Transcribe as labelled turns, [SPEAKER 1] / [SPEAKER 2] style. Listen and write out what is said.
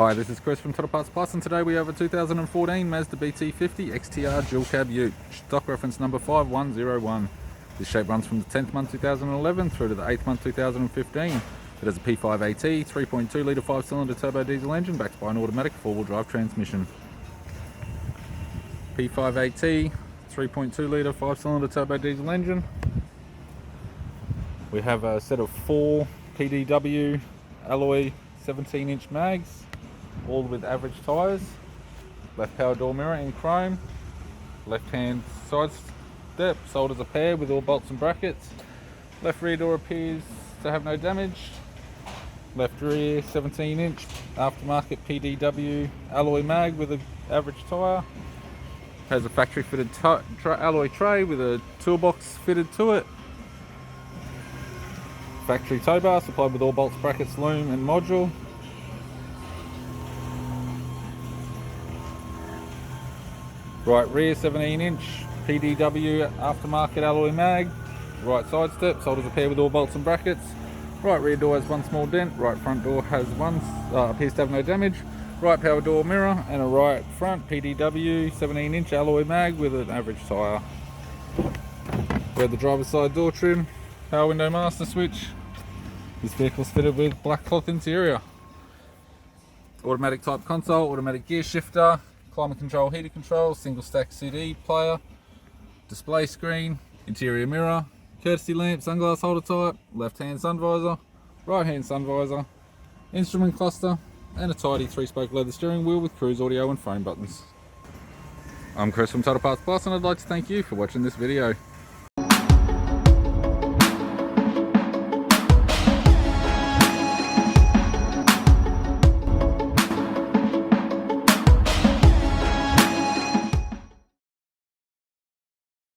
[SPEAKER 1] Hi, this is Chris from Total Parts Plus, and today we have a 2014 Mazda BT50 XTR dual cab ute, stock reference number 5101. This shape runs from the 10th month 2011 through to the 8th month 2015. It has a P5AT 3.2 litre 5-cylinder turbo diesel engine backed by an automatic 4-wheel drive transmission. P5AT 3.2 litre 5-cylinder turbo diesel engine. We have a set of 4 PDW alloy 17-inch mags, all with average tyres. Left power door mirror in chrome. Left hand side step sold as a pair with all bolts and brackets. Left rear door appears to have no damage. Left rear 17-inch aftermarket PDW alloy mag with an average tyre. Has a factory fitted alloy tray with a toolbox fitted to it. Factory tow bar supplied with all bolts, brackets, loom and module. Right rear 17-inch PDW aftermarket alloy mag. Right side step sold as a pair with all bolts and brackets. Right rear door has one small dent. Right front door has one, appears to have no damage. Right power door mirror and a right front PDW 17-inch alloy mag with an average tyre. We have the driver's side door trim, power window master switch. This vehicle is fitted with black cloth interior. Automatic type console, automatic gear shifter, climate control, heater control, single stack CD player, display screen, interior mirror, courtesy lamp, sunglass holder type, left hand sun visor, right hand sun visor, instrument cluster, and a tidy 3-spoke leather steering wheel with cruise audio and phone buttons. I'm Chris from Total Parts Plus, and I'd like to thank you for watching this video.